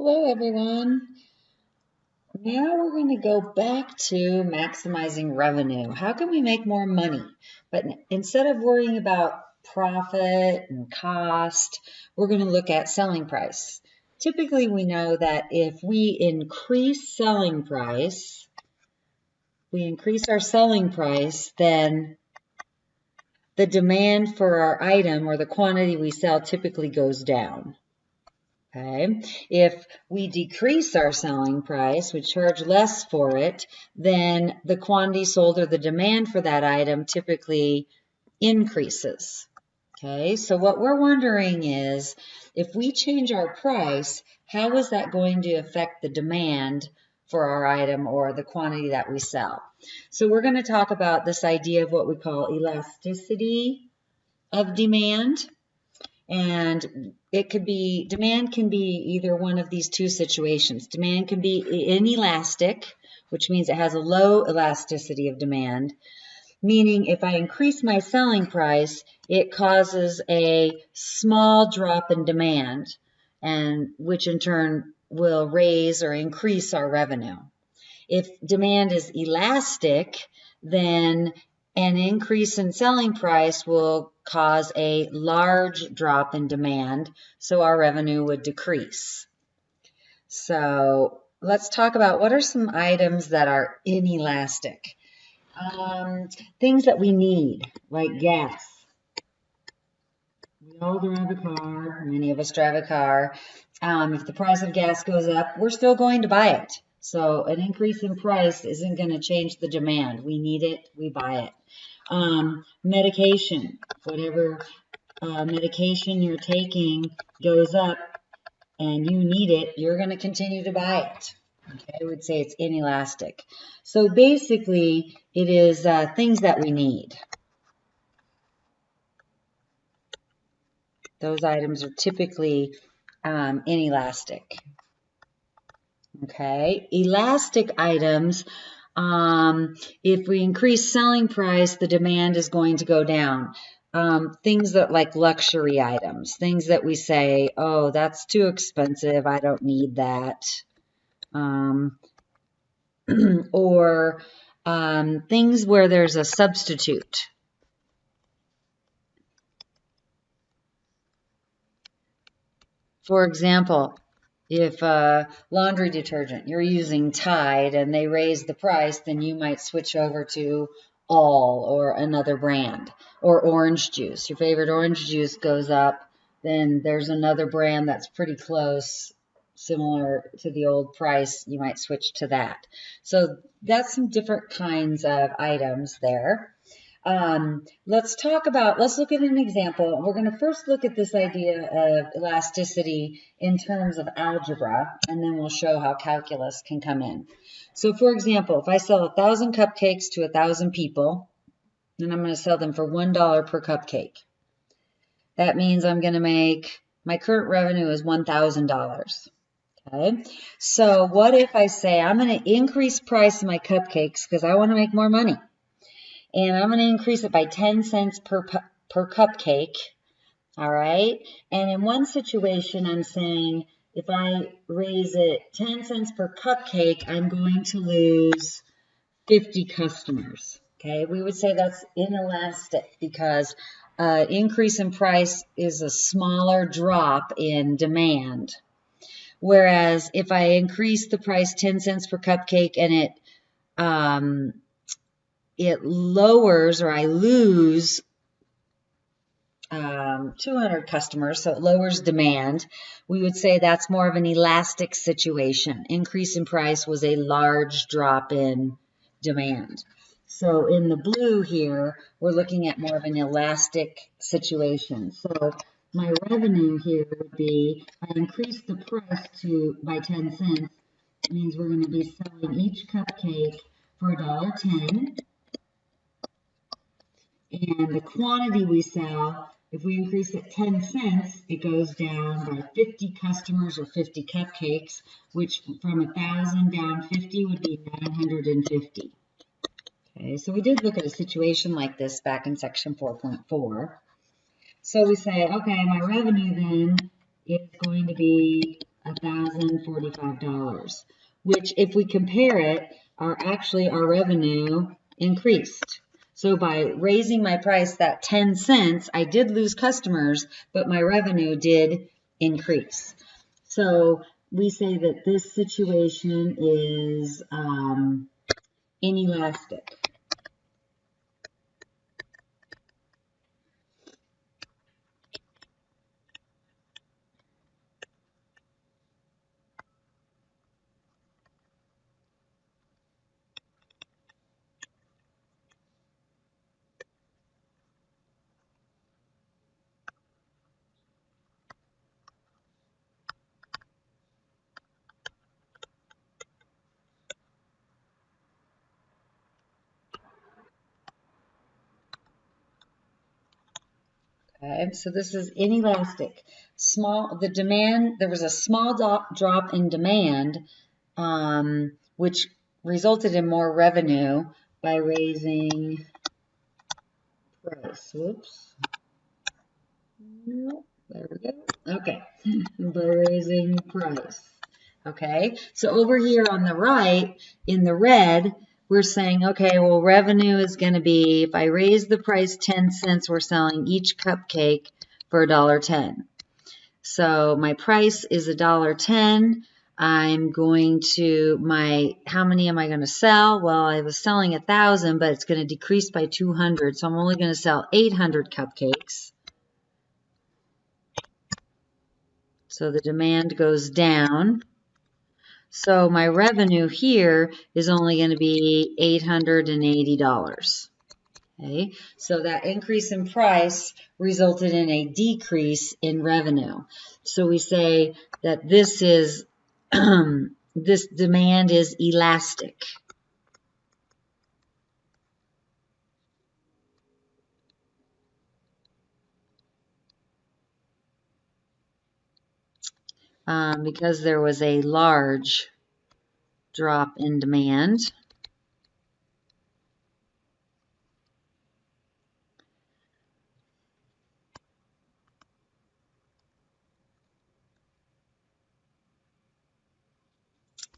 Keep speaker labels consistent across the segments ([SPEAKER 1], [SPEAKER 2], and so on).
[SPEAKER 1] Hello, everyone. Now we're going to go back to maximizing revenue. How can we make more money? But instead of worrying about profit and cost, we're going to look at selling price. Typically, we know that if we increase our selling price, then the demand for our item or the quantity we sell typically goes down. Okay, if we decrease our selling price, we charge less for it, then the quantity sold or the demand for that item typically increases. Okay, so what we're wondering is, if we change our price, how is that going to affect the demand for our item or the quantity that we sell? So we're going to talk about this idea of what we call elasticity of demand. And demand can be either one of these two situations. Demand can be inelastic, which means it has a low elasticity of demand, meaning if I increase my selling price, it causes a small drop in demand, and which in turn will raise or increase our revenue. If demand is elastic, then an increase in selling price will cause a large drop in demand, so our revenue would decrease. So let's talk about what are some items that are inelastic. Things that we need, like gas. We all drive a car, many of us drive a car. If the price of gas goes up, we're still going to buy it. So an increase in price isn't going to change the demand. We need it, we buy it. Medication, whatever medication you're taking goes up and you need it, you're going to continue to buy it. Okay, I would say it's inelastic. So basically, it is things that we need. Those items are typically inelastic. Okay, elastic items, if we increase selling price, the demand is going to go down. Things that like luxury items, things that we say, oh, that's too expensive, I don't need that. Or things where there's a substitute. For example, if laundry detergent, you're using Tide and they raise the price, then you might switch over to All or another brand. Or orange juice. Your favorite orange juice goes up, then there's another brand that's pretty close, similar to the old price. You might switch to that. So that's some different kinds of items there. Let's look at an example. We're going to first look at this idea of elasticity in terms of algebra, and then we'll show how calculus can come in. So for example, if I sell 1,000 cupcakes to 1,000 people, then I'm going to sell them for $1 per cupcake. That means I'm going to make, my current revenue is $1,000. Okay, so what if I say I'm going to increase price of my cupcakes because I want to make more money? And I'm going to increase it by 10 cents per cupcake, all right? And in one situation, I'm saying if I raise it 10 cents per cupcake, I'm going to lose 50 customers, okay? We would say that's inelastic because increase in price is a smaller drop in demand. Whereas if I increase the price 10 cents per cupcake and it lowers, or I lose 200 customers, so it lowers demand, we would say that's more of an elastic situation. Increase in price was a large drop in demand. So in the blue here, we're looking at more of an elastic situation. So my revenue here would be, I increase the price by 10 cents. It means we're going to be selling each cupcake for $1.10. And the quantity we sell, if we increase it 10 cents, it goes down by 50 customers or 50 cupcakes, which from 1,000 down 50 would be 950. Okay, so we did look at a situation like this back in section 4.4. So we say, okay, my revenue then is going to be $1,045, which if we compare it, our revenue increased. So by raising my price that 10 cents, I did lose customers, but my revenue did increase. So we say that this situation is inelastic. Okay, so this is inelastic. There was a small drop in demand, which resulted in more revenue by raising price. Whoops. Nope, there we go. Okay, by raising price. Okay, so over here on the right, in the red, we're saying, okay, well, revenue is going to be, if I raise the price 10 cents, we're selling each cupcake for $1.10. So my price is $1.10. I'm going to, how many am I going to sell? Well, I was selling 1,000, but it's going to decrease by 200. So I'm only going to sell 800 cupcakes. So the demand goes down. So my revenue here is only going to be $880. Okay, so that increase in price resulted in a decrease in revenue. So we say that this is this demand is elastic. Because there was a large drop in demand.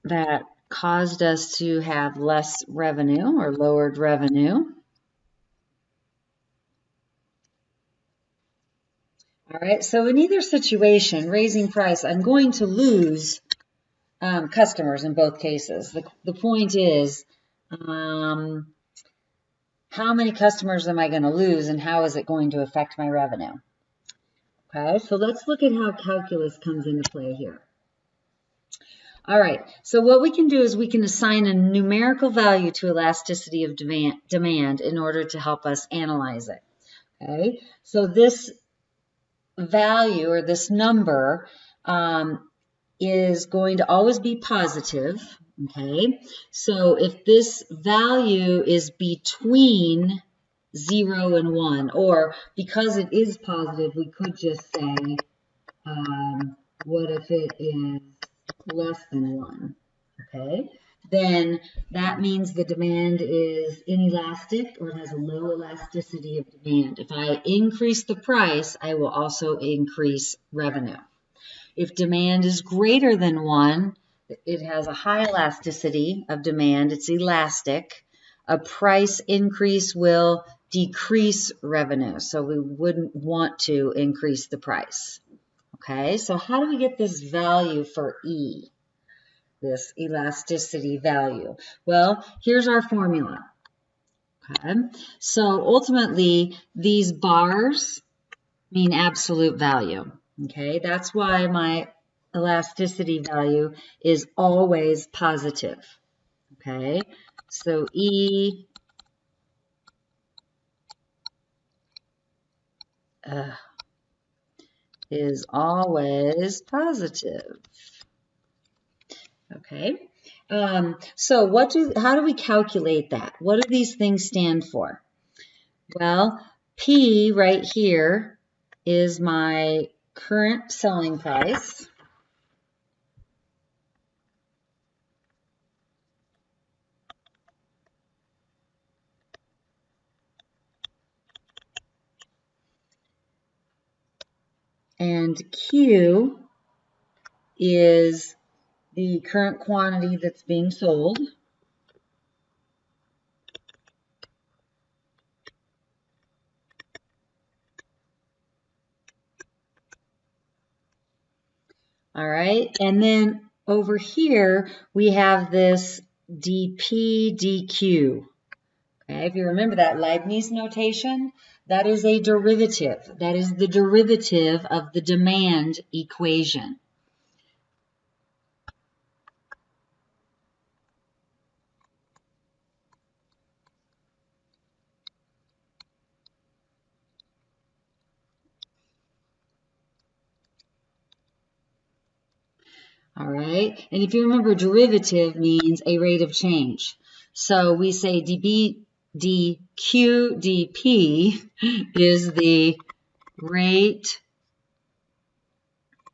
[SPEAKER 1] That caused us to have less revenue or lowered revenue. All right, so in either situation, raising price, I'm going to lose customers in both cases. The point is, how many customers am I going to lose and how is it going to affect my revenue? Okay, so let's look at how calculus comes into play here. All right, so what we can do is we can assign a numerical value to elasticity of demand in order to help us analyze it. Okay, so this value or this number is going to always be positive. Okay, so if this value is between 0 and 1, or because it is positive, we could just say, what if it is less than 1? Okay, then that means the demand is inelastic or it has a low elasticity of demand. If I increase the price, I will also increase revenue. If demand is greater than 1, it has a high elasticity of demand. It's elastic. A price increase will decrease revenue, so we wouldn't want to increase the price. Okay, so how do we get this value for E, this elasticity value? Well, here's our formula. Okay, so ultimately, these bars mean absolute value. Okay, that's why my elasticity value is always positive. Okay, so E is always positive. Okay, so how do we calculate that? What do these things stand for? Well, P right here is my current selling price. And Q is the current quantity that's being sold. All right, and then over here we have this dP dQ. Okay, if you remember that Leibniz notation, that is a derivative. That is the derivative of the demand equation. All right, and if you remember, derivative means a rate of change. So we say dB, dQ, dP is the rate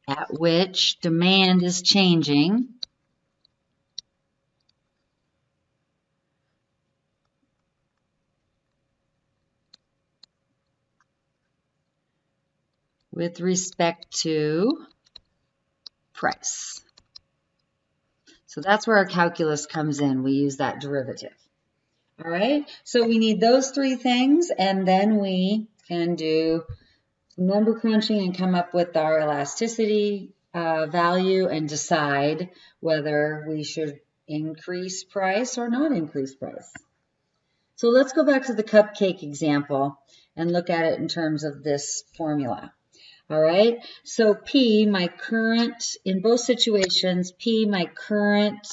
[SPEAKER 1] at which demand is changing with respect to price. So that's where our calculus comes in. We use that derivative. All right, so we need those three things, and then we can do number crunching and come up with our elasticity value and decide whether we should increase price or not increase price. So let's go back to the cupcake example and look at it in terms of this formula. All right, so P, my current, in both situations, P, my current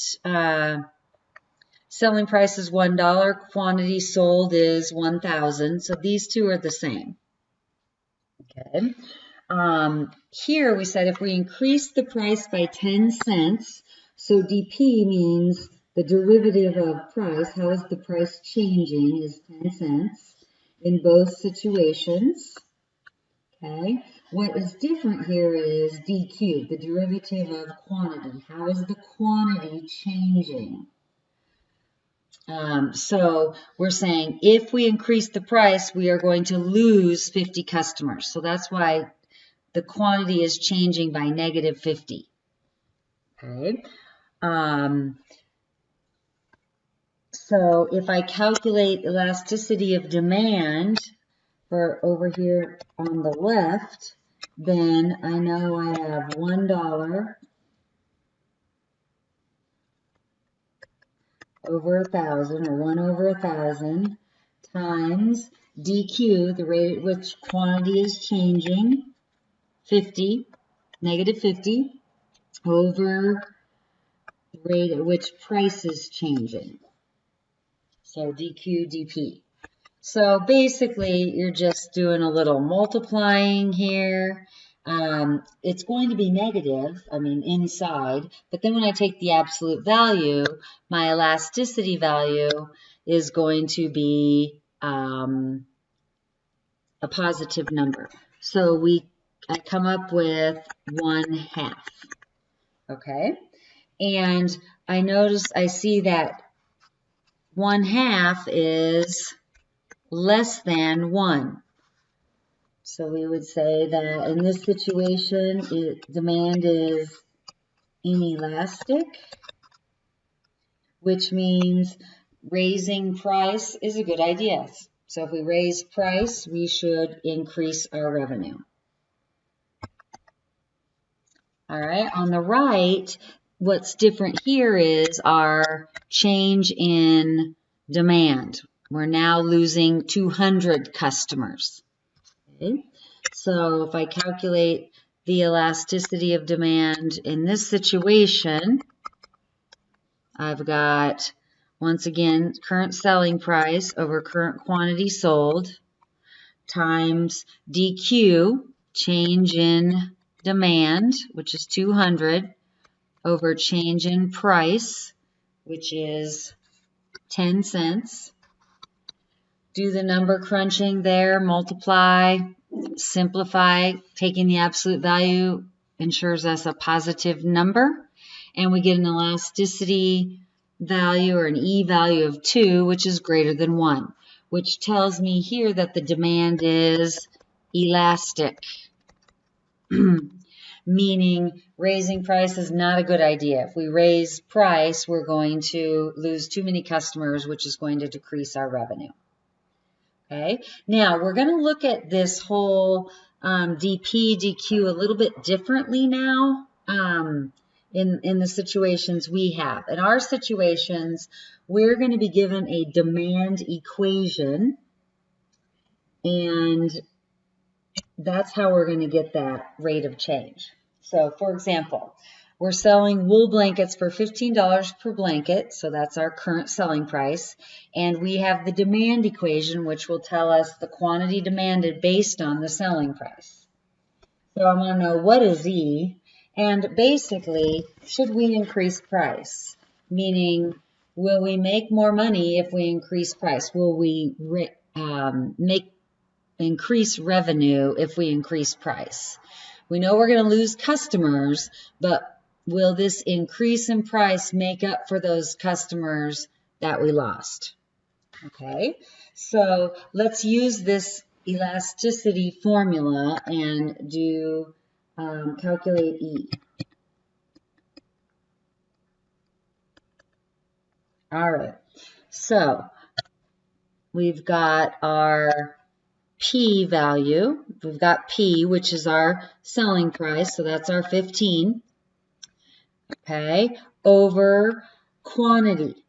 [SPEAKER 1] selling price is $1, quantity sold is 1,000, so these two are the same. Okay. Here we said if we increase the price by 10 cents, so dP means the derivative of price, how is the price changing, is 10 cents in both situations. Okay. What is different here is dQ, the derivative of quantity. How is the quantity changing? So we're saying if we increase the price, we are going to lose 50 customers. So that's why the quantity is changing by negative 50. Okay. So if I calculate elasticity of demand for over here on the left, then I know I have $1 over 1,000, or 1 over 1,000, times dQ, the rate at which quantity is changing, 50, negative 50, over the rate at which price is changing. So dQ, dP. So basically, you're just doing a little multiplying here. It's going to be negative, I mean, inside. But then when I take the absolute value, my elasticity value is going to be a positive number. So I come up with 1/2. Okay? And I see that 1/2 is less than 1. So we would say that in this situation, demand is inelastic, which means raising price is a good idea. So if we raise price, we should increase our revenue. All right, on the right, what's different here is our change in demand. We're now losing 200 customers. Okay. So if I calculate the elasticity of demand in this situation, I've got, once again, current selling price over current quantity sold times dQ, change in demand, which is 200, over change in price, which is 10 cents. Do the number crunching there, multiply, simplify, taking the absolute value ensures us a positive number, and we get an elasticity value, or an E value of 2, which is greater than 1, which tells me here that the demand is elastic. meaning raising price is not a good idea. If we raise price, we're going to lose too many customers, which is going to decrease our revenue. Okay, now we're going to look at this whole DP, DQ a little bit differently now in the situations we have. In our situations, we're going to be given a demand equation, and that's how we're going to get that rate of change. So, for example, we're selling wool blankets for $15 per blanket, so that's our current selling price. And we have the demand equation, which will tell us the quantity demanded based on the selling price. So I'm going to know what is E, and basically, should we increase price? Meaning, will we make more money if we increase price? Will we increase revenue if we increase price? We know we're going to lose customers, but will this increase in price make up for those customers that we lost? Okay, so let's use this elasticity formula and do calculate E. All right, so we've got our P value. We've got P, which is our selling price, so that's our 15, okay, over quantity,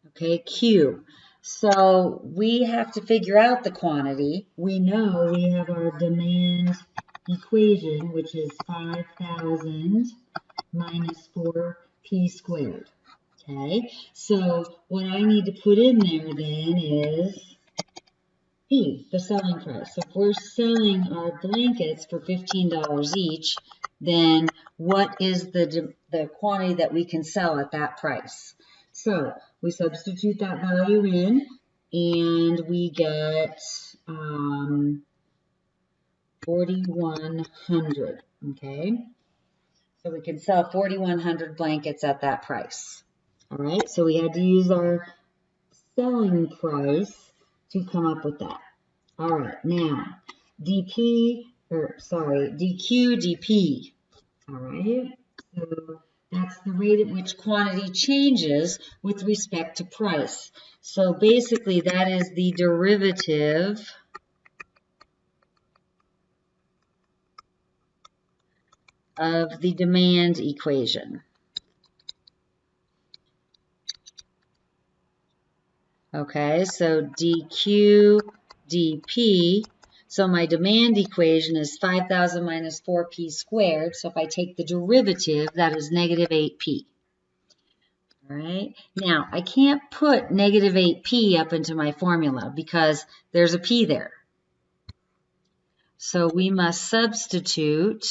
[SPEAKER 1] okay, Q. So we have to figure out the quantity. We know we have our demand equation, which is 5,000 minus 4P squared, okay. So what I need to put in there then is P, the selling price. So if we're selling our blankets for $15 each, then what is the quantity that we can sell at that price? So we substitute that value in, and we get 4,100, okay? So we can sell 4,100 blankets at that price. All right, so we had to use our selling price to come up with that. All right, now DQ, DP. All right, so that's the rate at which quantity changes with respect to price. So basically, that is the derivative of the demand equation. Okay, so DQ, DP. So my demand equation is 5,000 minus 4P squared. So if I take the derivative, that is negative 8P. All right. Now, I can't put negative 8P up into my formula because there's a P there. So we must substitute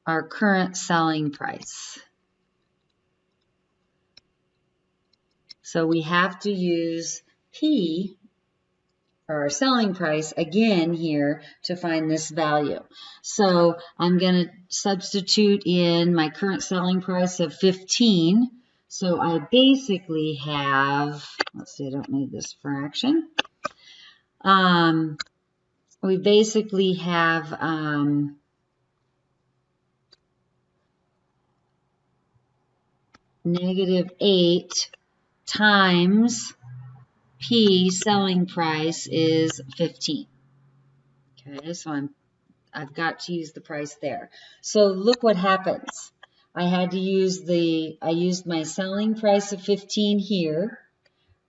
[SPEAKER 1] our current selling price. So we have to use P, or our selling price, again here to find this value. So I'm going to substitute in my current selling price of 15. So I basically have, let's see, I don't need this fraction. We basically have negative 8 times P selling price is 15. Okay, so I've got to use the price there. So look what happens. I used my selling price of 15 here.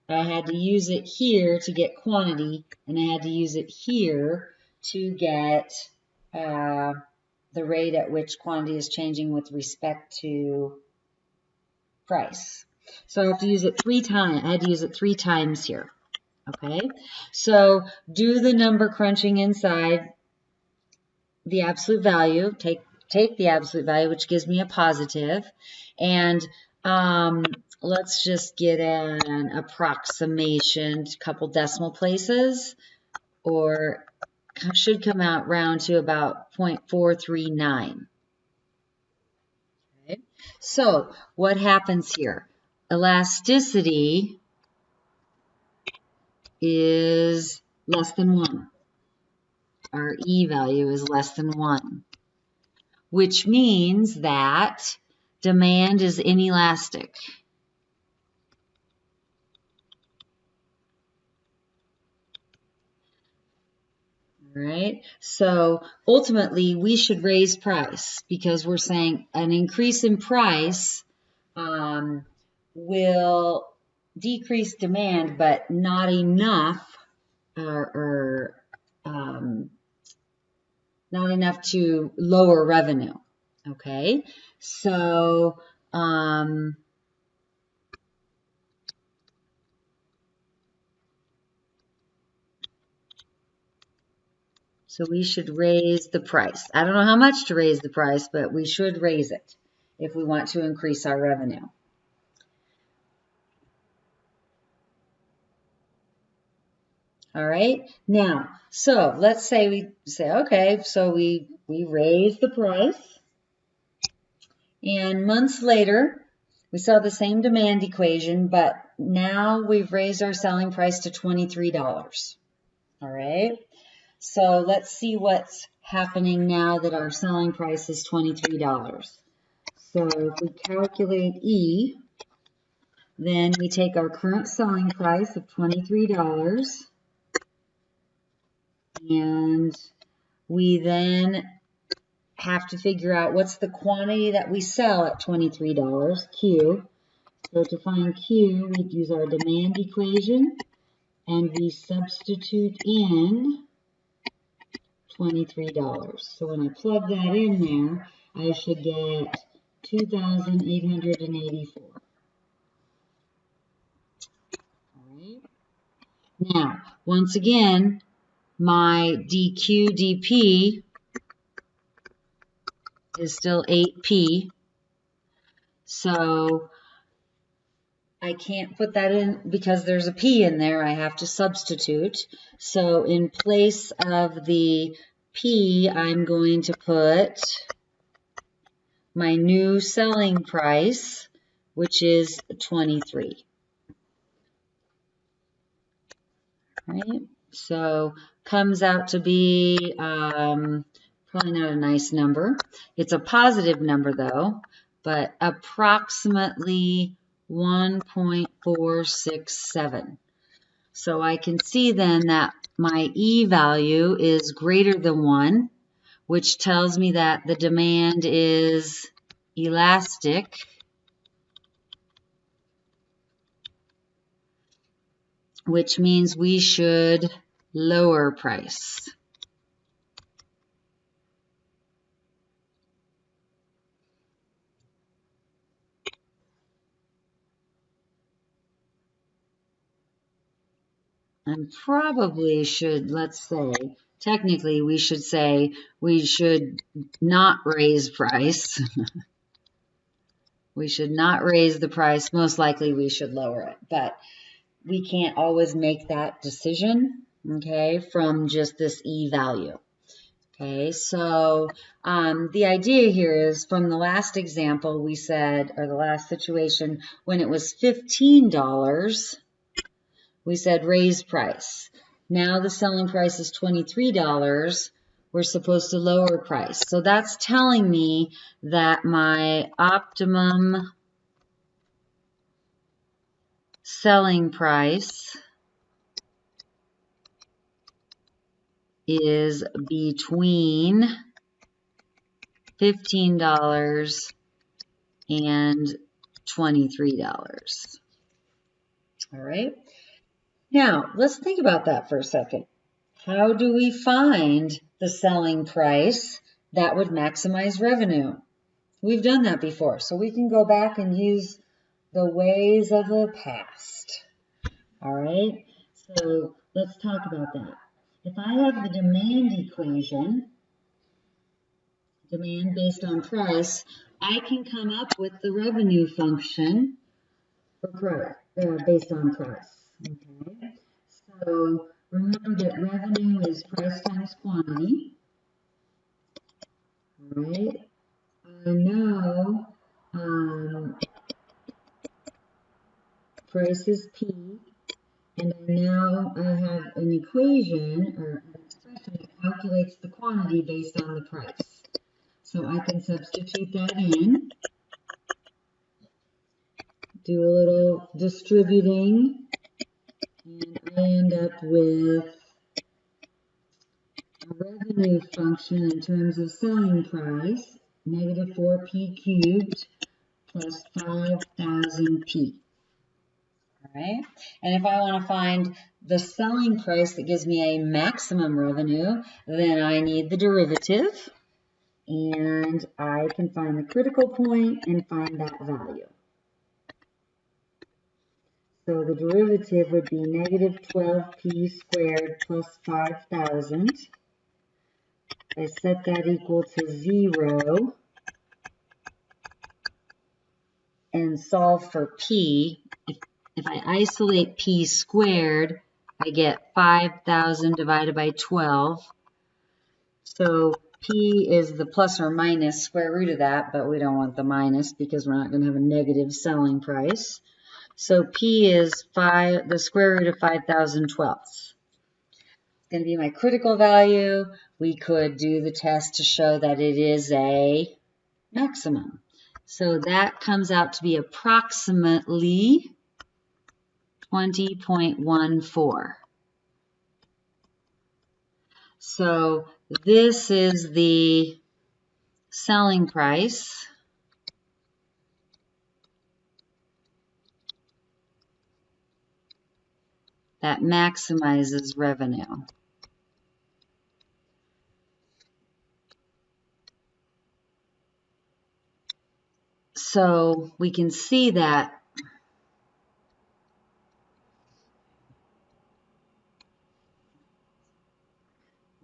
[SPEAKER 1] I had to use it here to get quantity, and I had to use it here to get the rate at which quantity is changing with respect to price. So I have to use it 3 times. I had to use it 3 times here. Okay, so do the number crunching inside the absolute value. Take the absolute value, which gives me a positive, and let's just get an approximation, a couple decimal places, or should come out round to about 0.439. Okay. So what happens here? Elasticity is less than 1. Our E value is less than 1, which means that demand is inelastic. All right, so ultimately we should raise price because we're saying an increase in price will decrease demand, but not enough or not enough to lower revenue. Okay, so so we should raise the price. I don't know how much to raise the price, but we should raise it if we want to increase our revenue. All right, now, so let's say we say, okay, so we raise the price, and months later, we saw the same demand equation, but now we've raised our selling price to $23. All right, so let's see what's happening now that our selling price is $23. So if we calculate E, then we take our current selling price of $23 and we then have to figure out what's the quantity that we sell at $23, Q. So to find Q, we'd use our demand equation and we substitute in $23. So when I plug that in there, I should get 2,884. All right. Now, once again, my dq dp is still 8p, so I can't put that in because there's a p in there. I have to substitute. So in place of the p, I'm going to put my new selling price, which is 23. Right? So comes out to be probably not a nice number. It's a positive number though, but approximately 1.467. So I can see then that my E value is greater than 1, which tells me that the demand is elastic. Which means we should lower price. And probably should, let's say, technically we should say we should not raise price. We should not raise the price. Most likely we should lower it. But we can't always make that decision, okay, from just this E value. Okay, so the idea here is from the last example we said, or the last situation, when it was $15, we said raise price. Now the selling price is $23. We're supposed to lower price. So that's telling me that my optimum selling price is between $15 and $23. All right. Now, let's think about that for a second. How do we find the selling price that would maximize revenue? We've done that before, so we can go back and use the ways of the past. All right, so let's talk about that. If I have the demand equation, demand based on price, I can come up with the revenue function for price, based on price. Okay, so remember that revenue is price times quantity. All right, I know price is P, And now I have an equation or an expression that calculates the quantity based on the price. So I can substitute that in, do a little distributing, and I end up with a revenue function in terms of selling price, negative 4p cubed plus 5,000p. All right, and if I want to find the selling price that gives me a maximum revenue, then I need the derivative, and I can find the critical point and find that value. So the derivative would be negative 12p squared plus 5,000. I set that equal to 0 and solve for p. If I isolate p squared, I get 5,000 divided by 12. So p is the plus or minus square root of that, but we don't want the minus because we're not going to have a negative selling price. So p is the square root of 5,012. It's going to be my critical value. We could do the test to show that it is a maximum. So that comes out to be approximately 20.14. So this is the selling price that maximizes revenue. So we can see that.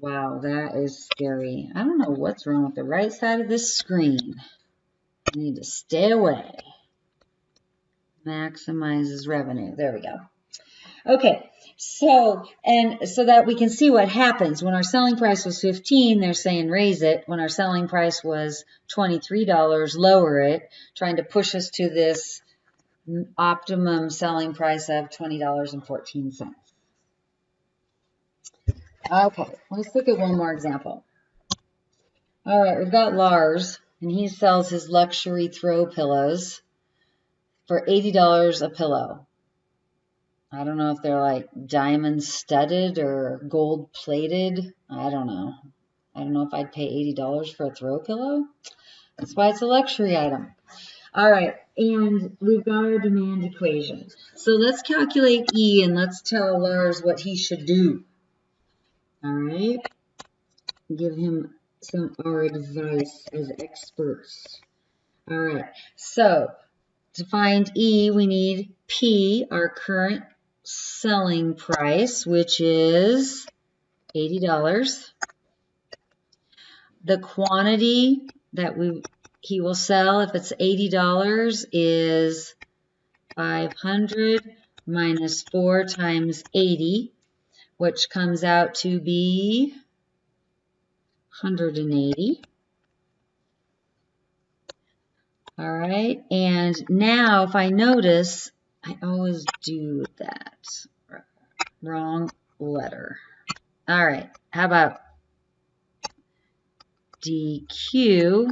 [SPEAKER 1] Wow, that is scary. I don't know what's wrong with the right side of this screen. I need to stay away. Maximizes revenue. There we go. Okay, so that we can see what happens. When our selling price was 15, they're saying raise it. When our selling price was $23, lower it, trying to push us to this optimum selling price of $20.14. Okay, let's look at one more example. All right, we've got Lars, and he sells his luxury throw pillows for $80 a pillow. I don't know if they're like diamond studded or gold plated. I don't know. I don't know if I'd pay $80 for a throw pillow. That's why it's a luxury item. All right, and we've got our demand equation. So let's calculate E and let's tell Lars what he should do. All right, give him our advice as experts. All right, so to find E, we need P, our current selling price, which is $80. The quantity that he will sell, if it's $80, is 500 minus 4 times 80, which comes out to be 180. All right, and now if I notice, I always do that. Wrong letter. All right, how about dq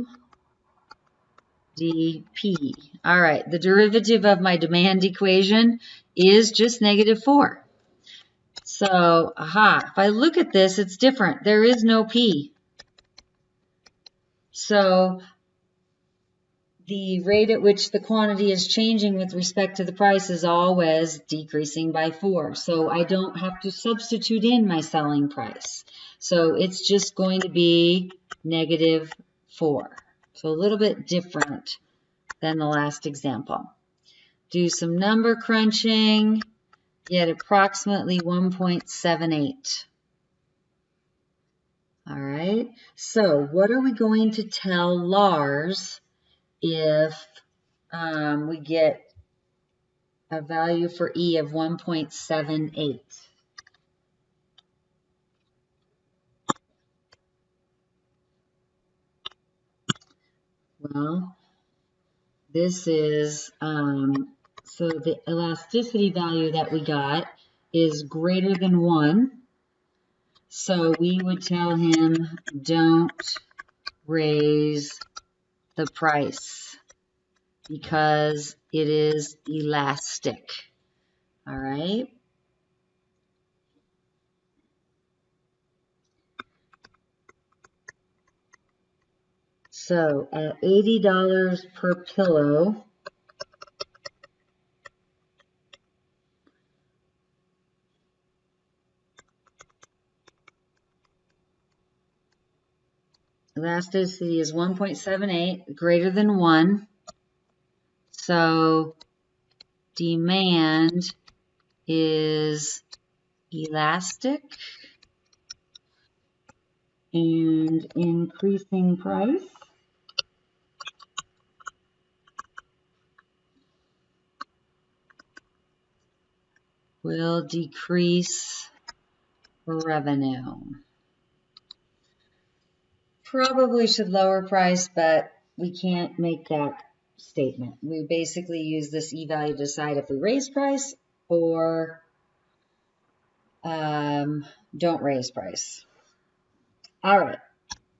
[SPEAKER 1] dp? All right, the derivative of my demand equation is just -4. So, if I look at this, it's different. There is no p. So the rate at which the quantity is changing with respect to the price is always decreasing by 4. So I don't have to substitute in my selling price. So it's just going to be -4. So a little bit different than the last example. Do some number crunching, get approximately 1.78. All right, so what are we going to tell Lars if we get a value for E of 1.78? Well, this is, so the elasticity value that we got is greater than 1. So we would tell him, don't raise the price because it is elastic. All right. So at $80 per pillow, elasticity is 1.78, greater than 1. So demand is elastic, and increasing price will decrease revenue. Probably should lower price, but we can't make that statement. We basically use this e-value to decide if we raise price or don't raise price. All right,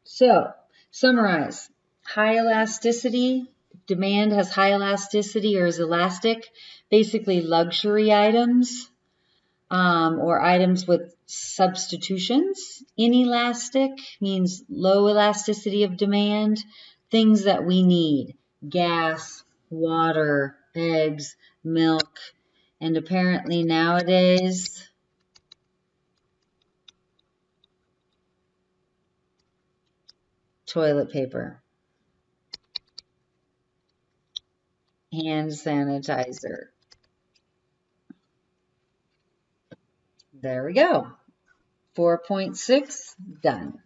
[SPEAKER 1] so summarize. High elasticity, demand has high elasticity or is elastic, basically luxury items or items with substitutions. Inelastic means low elasticity of demand, things that we need, gas, water, eggs, milk, and apparently nowadays, toilet paper, hand sanitizer. There we go. 4.6 done.